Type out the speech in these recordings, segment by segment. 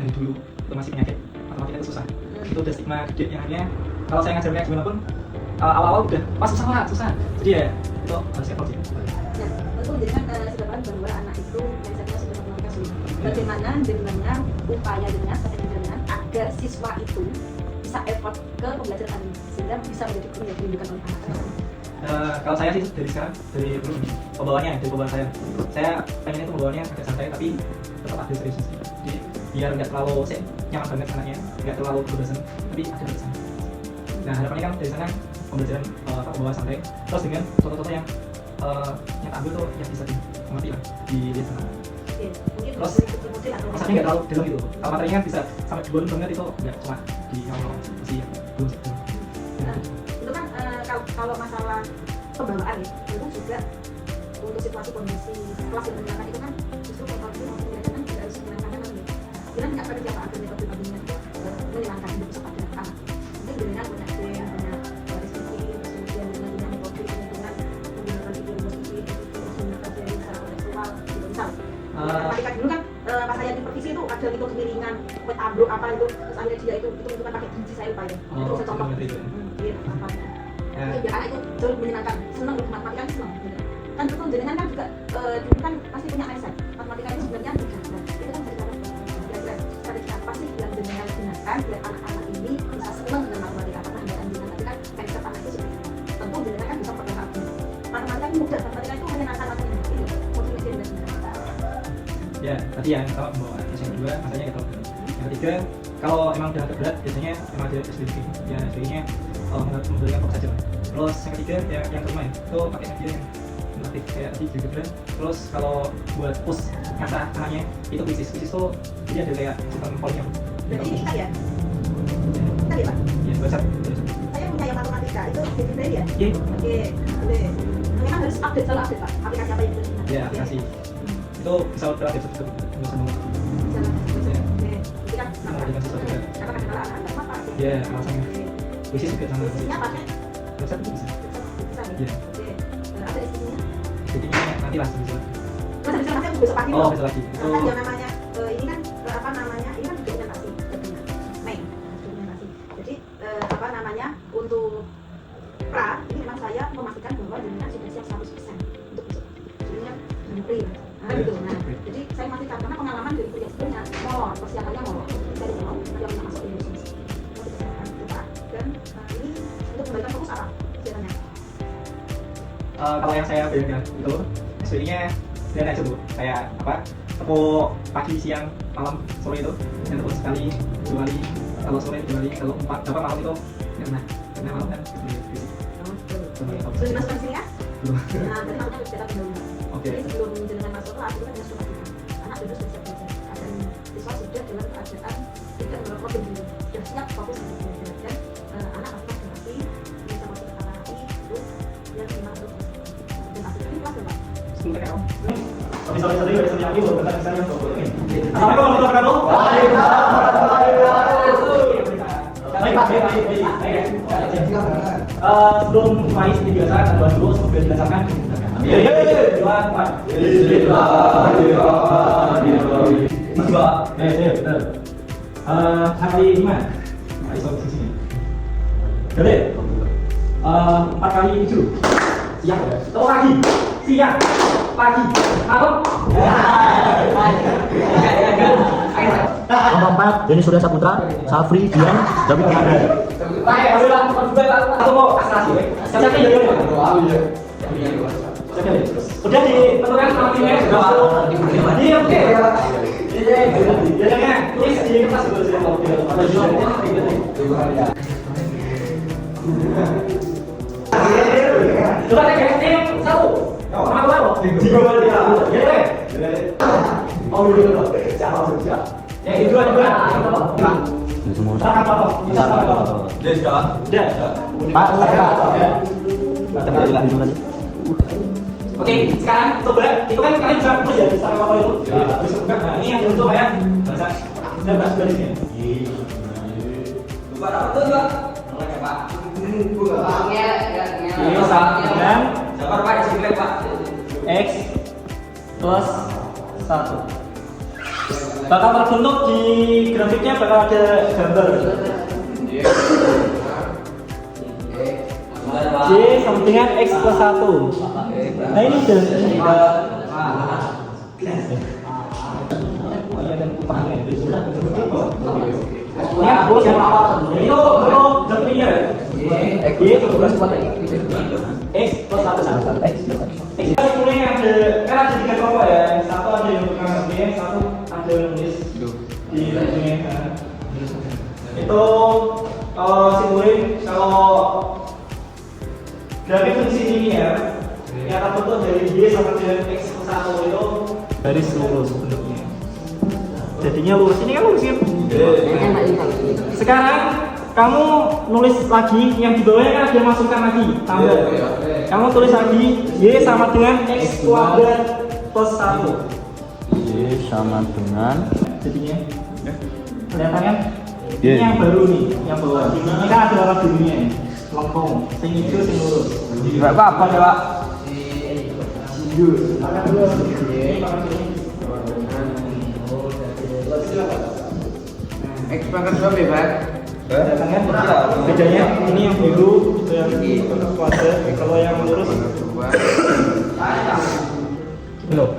dari dulu itu masih penyakit matematika itu susah. Itu udah stigma gede yang hanya kalau saya ngajar kayak gimana pun awal-awal udah pas susah. Jadi ya itu harusnya kalau gitu. Nah, tentu menjadikan kesadaran bahwa anak itu mindsetnya sudah matematika sulit. Bagaimana dengan upaya dengan strategi dengan agar siswa itu bisa effort ke pembelajaran ini sehingga bisa menjadi guru yang dirindukan oleh anak-anak. Kalau saya sih dari sekarang dari pembawaannya dari pembawaan saya pengen itu pembawaannya agak santai tapi tetap ada serius. Jadi biar nggak terlalu nyaman banget anaknya, nggak terlalu berdosen tapi ada batasan. Nah harapannya kan dari sana pembelajaran pembawaan santai terus dengan contoh-contoh yang ambil tuh yang bisa dimengerti lah di sana. Terus masanya nggak terlalu dalam gitu. Kalau materinya bisa sampai duluan banget itu nggak cuma di awal masih belum. Itu kan kalau masalah pembawaan ya, itu juga untuk situasi kondisi kelas yang menyenangkan itu kan justru kalau itu mereka kan tidak harus menyenangkan kan gitu. Kita nggak pada siapa akhirnya pertandingan itu menyenangkan hidup bersama dengan anak. Mungkin dengan banyak game, banyak diskusi, kemudian dengan kopi, dengan menggunakan video diskusi, menggunakan dari secara kontekstual gitu misal. Ketika dulu kan pas saya di pervisi itu ada gitu kemiringan, kue tablo apa itu, terus akhirnya dia itu kan pakai biji saya lupa ya. Itu saya contoh. Iya, contohnya. Biar anak itu jauh menyenangkan, senang dengan matematika itu senang. Kan betul jenengan kan juga dulu kan pasti punya mindset matematika itu sebenarnya mudah. Itu kan cerita kira-kira strategi apa sih yang jenengan gunakan biar anak-anak ini bisa senang dengan matematika karena dengan nanti kan mindset anak itu seperti itu. Tentu jenengan kan bisa pegang hati. Matematika itu mudah, matematika itu menyenangkan matematika itu motivasi dan sebenarnya. Ya, tadi yang pertama pembawaan, yang kedua masanya kita berat. Yang ketiga, kalau emang udah agak berat, biasanya emang ada SPDK. Ya, SPDK-nya memberikan fokus saja. Terus yang ketiga, ya, yang kelima ya, itu pakai media yang menarik kayak tadi juga berat. Terus kalau buat push ngasah anaknya, itu krisis tuh jadi ada kayak sistem poinnya. Jadi ini kita ya? Kita ya Pak? Ya, WhatsApp. Saya punya yang matematika, itu library ya? Iya. Oke, boleh. Memang harus update, selalu update Pak, aplikasi apa yang sudah digunakan? Ya, aplikasi. Itu bisa terupdate bisa banget. Jadi kan sama dengan sesuatu juga. Karena kadang-kadang anak-anak apa? Ya, alasannya. Krisis juga sama. Isinya pakai? WhatsApp itu bisa. Bisa nih? Iya. Oke. Ada isinya? Jadinya nanti lah bisa. Bisa nanti besok pagi Oh, loh. bisa lagi. Kan yang namanya ini kan apa namanya? Ini kan dokumentasi tentunya. Main dokumentasi. Jadi apa namanya? Untuk pra ini memang saya memastikan bahwa jenengan sudah siap 100% untuk besok. Jadinya pre. Nah, gitu. Nah, jadi saya memastikan karena pengalaman dari kuliah sebelumnya molor, persiapannya molor. Saya mau yang masuk Indonesia. Dan ini untuk kembalikan fokus apa? Sebenarnya. Kalau yang saya bayangkan itu SPI-nya sederhana aja tuh, kayak apa? Tepuk pagi, siang, malam, sore itu, yang tepuk sekali, 2 kali, kalau sore 2 kali, kalau 4, apa malam itu karena malam kan Sudah dimasukkan sini ya? belum. Nah, berarti harusnya sudah pendahuluan. Oke. Jadi sebelum jenengan masuk kelas itu kan harus sudah anak sudah siap belajar. Dan siswa sudah dalam keadaan tidak berproblem dulu, sudah siap fokus untuk belajar dan anak harus berarti bisa masuk ke kamar api itu yang lima untuk dan pasti ini kelas berapa? Sebentar ya. Sorry, lagi belum benar misalnya. Sebelum mulai seperti biasa, kita dulu seperti dijelaskan. Hari 5 hari solusi sini. Boleh? 4 kali 7 siang, pagi, siang, pagi, malam. Nomor 4, Denny Surya Saputra, Safri, Dian, David Fernanda. Udah ditentukan sama timnya sudah. Iya, oke. Jadinya ini di kelas sudah coba cek tim 1 sama 2 di bawah dia. Oh, dulu. Siap. Yang kedua Semua. bisa Oke, sekarang coba itu kan kalian bisa terus ya bisa apa itu. Terus nah, ini yang untuk ya. Bahasa 19 barisnya. Coba apa tuh, Pak? Namanya Pak. Ini sama dengan Sabar Pak, isi Pak. X plus 1. bakal terbentuk di grafiknya bakal ada gambar J sama dengan X plus 1. Nah ini udah X plus 1 Kita mulai ada, kan ada 3 kelompok ya. Satu ada yang bukan B, satu ada yang nulis di ujungnya. Itu simpulin kalau grafik fungsi ini ya, yang terbentuk dari Y sama dengan X plus 1 itu garis lurus bentuknya. Jadinya lurus, ini kan lurus ya. Sekarang kamu nulis lagi yang di bawahnya kan ada masukkan lagi tambah. Kamu tulis lagi Y sama dengan X kuadrat plus 1. Y sama dengan Jadinya kelihatan kan? Y. Ini yang baru nih, yang bawah. Ini kan ada warna birunya ya, lengkung. Sing itu sing lurus. Enggak apa-apa ya, Pak. X pangkat berapa ya, Pak? Kelihatan kan? Bedanya ini yang biru, itu yang kuadrat. Kalau yang lurus belum.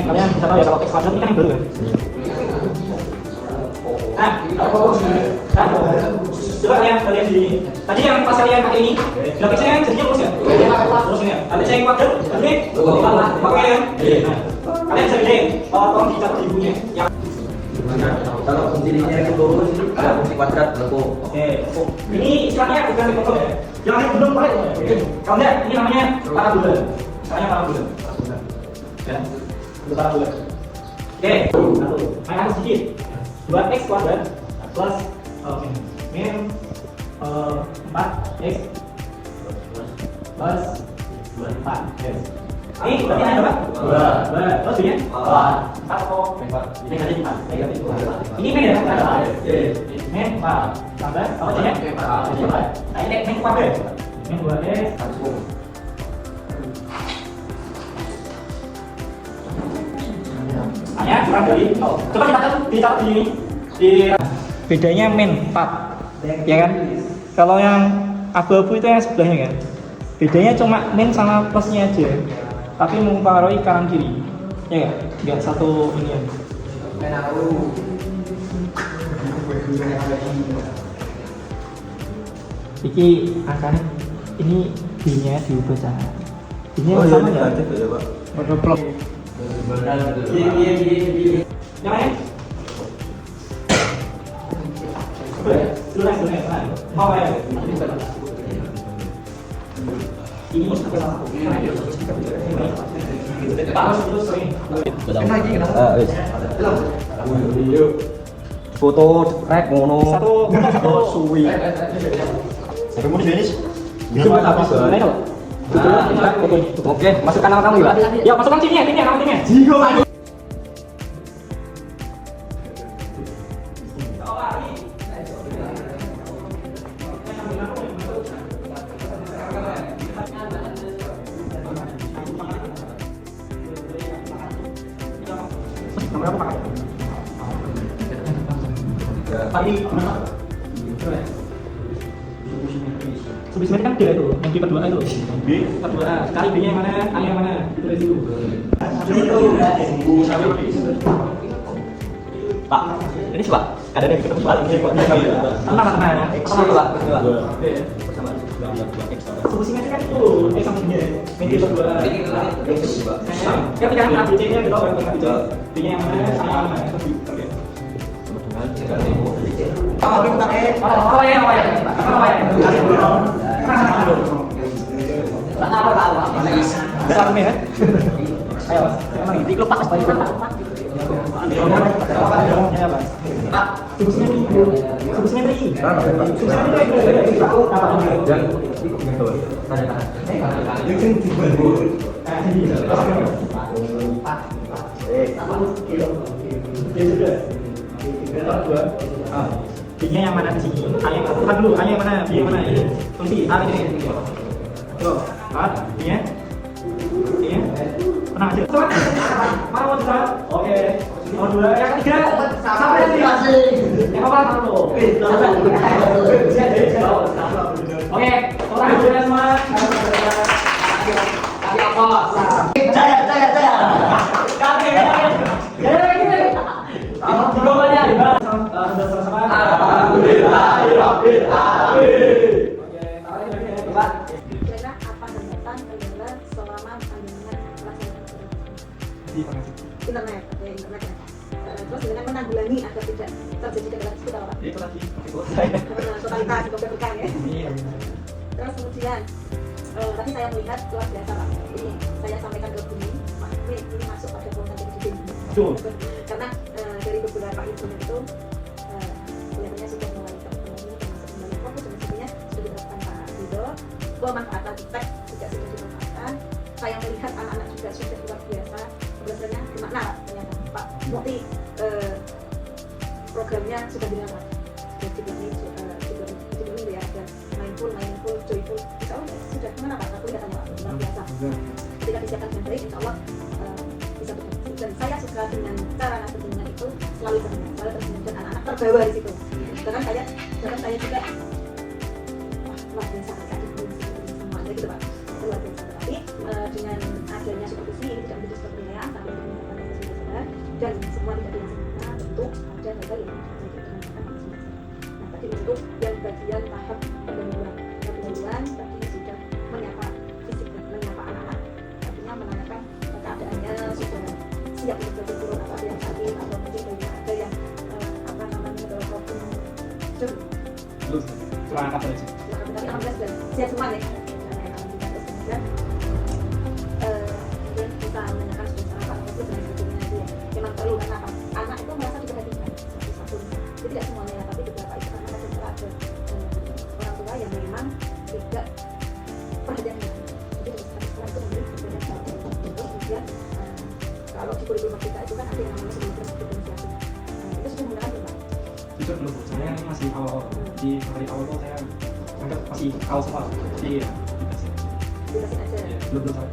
Kalian bisa tahu ya kalau X kuadrat ini kan yang baru ya. Coba kalian di tadi yang pas kalian pakai ini grafiknya kan jadinya lurus ya. Lurus ini. Ada yang kuadrat, ini pakai ya. Kalian bisa bedain. Tolong dicatat di bukunya. Kalau fungsi ini yang lurus, ada fungsi kuadrat lengkung. Oke. Ini istilahnya bukan lengkung ya. Yang belum pakai. Kalau enggak, ini namanya parabola. Namanya parabola. Ya. Itu parabola. Oke. Main aku sedikit. 2x kuadrat plus min 4x plus 4. Yes. Ini berarti ada berapa? 2. Terus ini? 4. Ini jadi 4. Ini min ya? Min 4. Tambah apa sih ya? Nah ini min kuadrat. Min 2x. Hanya kurang dari. Coba dicatat di sini. Bedanya min 4. Ya kan? Kalau yang abu-abu itu yang sebelahnya kan? Bedanya cuma min sama plusnya aja, tapi mempengaruhi kanan kiri, ya nggak satu ini ya. Iki angkanya ini B-nya diubah sana. Ini yang sama ya? Warna plus. Yang lain? Sudah. Mau ya? Ini Foto rek ngono. Satu suwi. Sampai mau finish. Oke, masukkan nama kamu ya. Ya, masukkan sini ya, nama timnya. Subsimetri kan dia itu, yang B per 2A itu. B per 2A, kali B-nya yang mana, A yang mana, ditulis dulu. Pak, ini sih Pak, kadang yang ketemu Pak. Tenang. Subsimetri kan itu, X sama B-nya, B per 2A. Ketika A, B, C-nya gitu, B-nya yang mana, A yang mana, Ayo, di klub Pak. B-nya yang mana di sini? A yang bukan dulu, A yang mana? B yang mana? Ini tulis A ini. Tuh, A, B-nya. B-nya. Tenang aja. Mana mau coba? Oke. Nomor 2, yang ketiga sampai yang dikasih. Yang apa satu? Oke, orang sudah semua. Kaki apa? Jaya. Kaki. Digombalnya sudah sama-sama. Alhamdulillahirabbil alamin. Oke, tarik lagi ya, Pak. Kira-kira apa hambatan kendala selama panjenengan melaksanakan Di pengasih. internet, oke internet ya. Terus dengan menanggulangi agar tidak terjadi kendala tersebut apa? Itu tadi itu saya. Totalitas keberkahan ya. Iya. Terus kemudian tadi saya melihat luar biasa Pak. Ini saya sampaikan ke Bumi, Pak, ini masuk pada golongan jadi gede. Betul. Karena dari beberapa instrumen itu kelihatannya sudah mulai terpenuhi termasuk kembali fokus dan sebagainya sudah dilakukan Pak Rido. Pemanfaatan teks juga sudah dimanfaatkan. Saya melihat anak-anak juga sudah luar biasa belajarnya gimana ternyata Pak Mukti programnya sudah dilakukan. Jadi ya ada mindful, joyful. Insya Allah sudah kemana Pak? Aku lihat Pak luar biasa. Ketika disiapkan dengan baik, Insya Allah bisa berfungsi. Dan saya suka dengan cara ngajarinnya itu selalu tersenyum dan anak-anak terbawa di situ. Bahkan saya juga luar biasa sekali semuanya gitu Pak. Luar biasa. Tapi dengan adanya supervisi ini tidak menjadi seperti penilaian, tapi menunjukkan yang sudah dan semua tidak dilaksanakan tentu ada hal-hal yang nah tadi untuk yang bagian tahap pendahuluan tadi sudah menyapa fisik dan menyapa anak-anak, artinya menanyakan keadaannya sudah siap untuk turun atau ada yang sakit atau mungkin ada yang problem Terus langkah terus. tapi alhamdulillah sudah siap semua ya. Terus kemudian kemudian kita menanyakan sudah sarapan atau dan sebagainya nanti ya. Memang perlu karena apa? Anak itu merasa diperhatikan satu-satu. Jadi tidak semuanya, tapi beberapa itu karena ada orang tua yang memang tidak perhatian. Jadi harus setelah itu memberi perhatian. Terus kemudian kalau di kurikulum kita itu kan ada yang namanya sebelum diferensiasi. Itu sudah menggunakan belum? Jujur belum, saya ini masih awal di hari awal tuh saya anggap masih awal semua. Jadi ya Dikasih aja. belum sampai.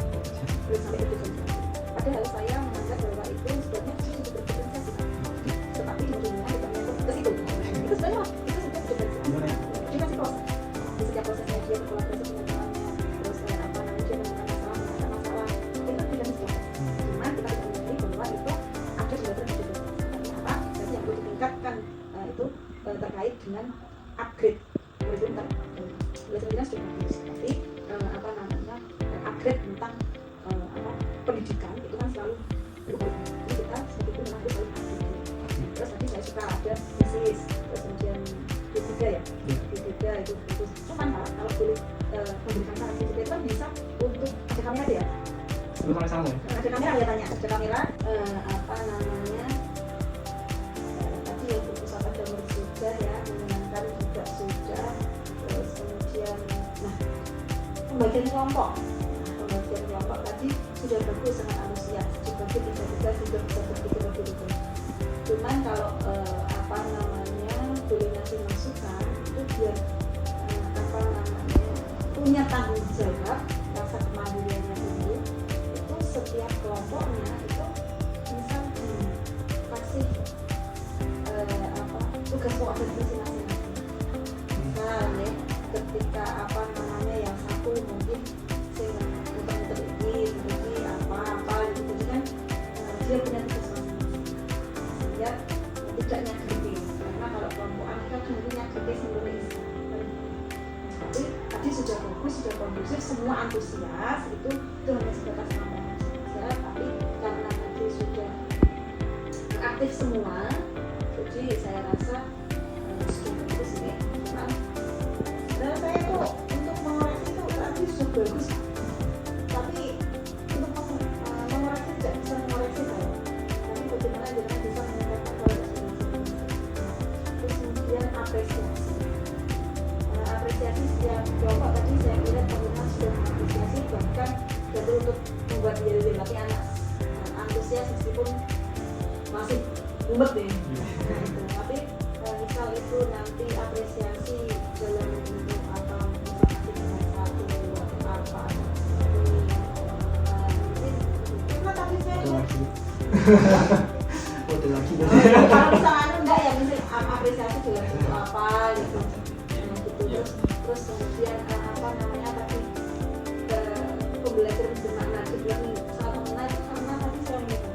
Belum sampai ke diferensiasi. Padahal saya menganggap bahwa itu sebenarnya sudah berdiferensiasi. Tetapi di dunia kita menyangkut ke situ. Itu sebenarnya itu sudah berdiferensiasi. Gimana ya? Dia masih proses. Di setiap prosesnya dia berkolaborasi dengan temannya. Terus apa namanya dia menemukan masalah. Itu tidak mesti. Cuman kita tidak mengerti bahwa itu ada sudah terjadi. Apa? Jadi yang perlu ditingkatkan itu terkait dengan upgrade kurikulum. Belajarnya sudah bagus. Tapi apa namanya upgrade tentang pendidikan itu kan selalu berubah. Jadi kita seperti itu memang selalu upgrade. Terus tadi saya suka ada tesis, terus kemudian D3 ya. D3 itu cuman kalau boleh memberikan saran D3 itu kan bisa untuk ada kamera ya. Sebelum sampai sana ya. Ada kamera ya tanya, ada kamera apa namanya tadi yang berpusat pada sudah ya, menyenangkan juga sudah. Terus kemudian pembagian kelompok tadi sudah bagus, sangat antusias dibagi tiga sudah bisa berpikir lebih dulu. Cuman kalau apa namanya boleh ngasih masukan itu biar apa namanya punya tanggung jawab, rasa kemandiriannya tinggi, itu setiap kelompoknya itu bisa dikasih apa tugas pokok dan visi masing-masing. Misalnya ketika apa namanya yang satu mungkin muter-muter ini apa gitu kan dia punya tugas masing-masing sehingga tidak nyakiti, karena kalau kelompokan kita kan nyakiti seluruh isi. Tapi tadi sudah bagus, sudah kondusif, semua antusias itu hanya sebatas ngomong saja, tapi karena tadi sudah aktif semua, jadi saya rasa sudah bagus ini. Dan saya tuh untuk mengoreksi itu tadi sudah bagus, tapi untuk mengoreksi tidak bisa mengoreksi saya. Tapi bagaimana kita bisa meningkatkan kualitas informasi. Terus kemudian apresiasi setiap kelompok tadi saya kira teman-teman sudah mengapresiasi, bahkan jadi untuk membuat diri tapi anak antusias meskipun masih mumet deh. Tapi misal itu nanti apresiasi dalam bentuk atau misalkan dengan satu atau apa mungkin tadi saya Udah lagi. kalau misalnya enggak ya mungkin apresiasi dalam bentuk apa gitu. Nah, gitu terus kemudian apa namanya tadi pembelajaran bermakna learning sangat mengena itu karena tadi saya gitu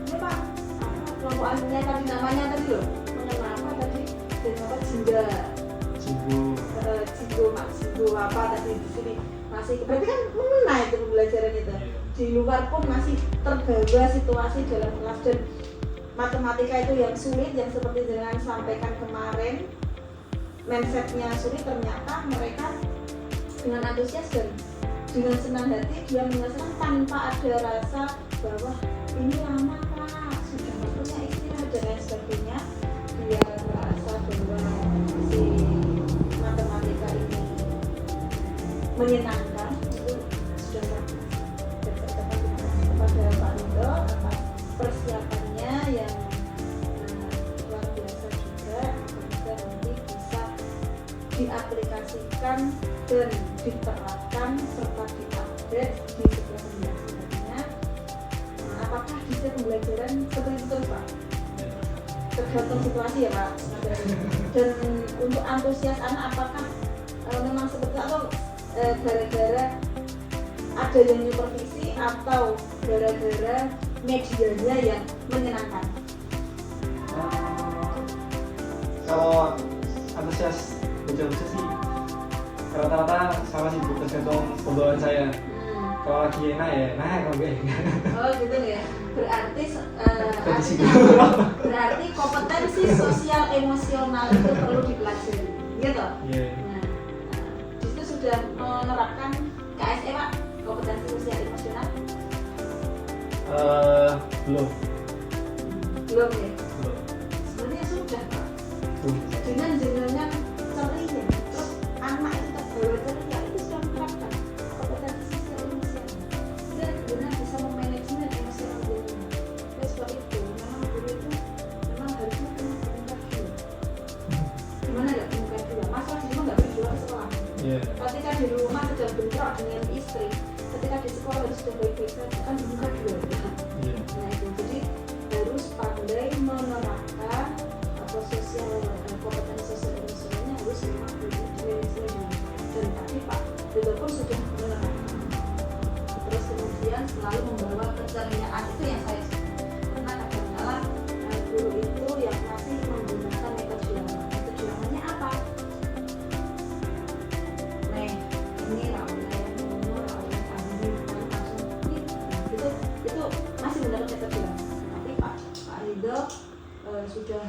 ini Pak kelompok aslinya tadi namanya tadi loh mengenai apa tadi dan apa jingga jinggo apa tadi di sini masih berarti kan mengena itu pembelajaran itu di luar pun masih terbawa situasi dalam kelas dan matematika itu yang sulit yang seperti dengan sampaikan kemarin mindsetnya sulit ternyata mereka dengan antusias dan dengan senang hati dia menyelesaikan tanpa ada rasa bahwa ini lama Pak sudah waktunya istirahat dan lain sebagainya dia merasa bahwa si matematika ini menyenangkan itu sudah bagus dan saya ucapkan terima kasih kepada Pak Rido atas persiapannya yang luar biasa juga semoga nanti bisa diaplikasikan dan diterapkan serta diupdate di sebuah pembelajarannya. Apakah di pembelajaran seperti itu terus Pak? Tergantung situasi ya Pak. Dan untuk antusias anak apakah memang seperti atau gara-gara ada yang supervisi atau gara-gara medianya yang menyenangkan? Kalau antusias belajar sih rata-rata sama sih tergantung pembawaan saya. Kalau lagi enak ya enak, kalau enggak ya enggak. Oh gitu ya. Berarti Kondisi berarti kompetensi sosial emosional itu perlu dipelajari, gitu. Iya. Nah, di situ sudah menerapkan KSE Pak, kompetensi sosial emosional? Belum. Belum ya. Belum. Sebenarnya sudah Pak. Belum. Dengan ceria, terus anak itu terbawa ceria itu sudah menerapkan kompetensi sosial emosional dan benar bisa memanajemen emosional dirinya. Oleh sebab itu, memang guru itu memang harusnya punya dua. Gimana nggak punya dua? Masalah di rumah nggak boleh dua ke sekolah. Iya. Ketika di rumah sedang bentrok dengan istri, ketika di sekolah harus sudah baik-baik saja kan bukan dua. Iya. Nah itu jadi harus pandai menerapkan atau sosial kompetensi sosial emosionalnya harus memang dimanajemen dan tadi Pak Beto pun sudah menerapkan. Terus kemudian selalu membawa keceriaan itu yang saya suka karena kadang-kadang guru itu yang masih menggunakan metode lama. Metode lamanya apa? Nah ini rawatnya yang umur, rawatnya kami langsung itu masih menggunakan metode lama. Tapi Pak Rido sudah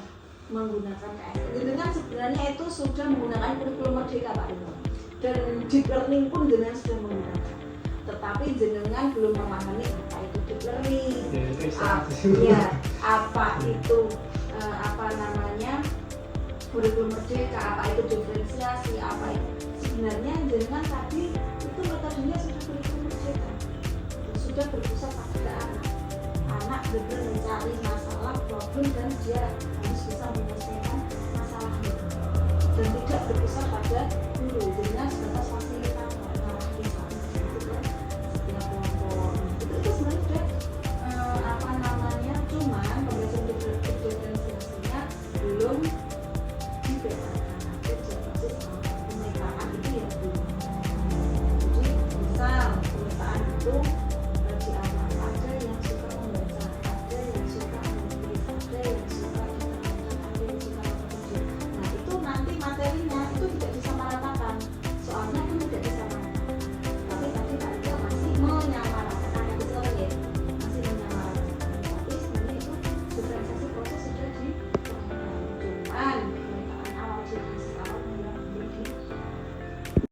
menggunakan KSE. Dengan sebenarnya itu sudah menggunakan kurikulum merdeka Pak Rido. Dan deep learning pun dengan sudah menggunakan. Tetapi jenengan belum memahami apa itu deep learning. Apa itu apa namanya kurikulum merdeka, apa itu diferensiasi, apa itu sebenarnya jenengan tadi itu metodenya sudah kurikulum merdeka. Sudah berpusat pada anak benar mencari masalah problem dan dia harus bisa menyelesaikan masalahnya dan tidak berpusat pada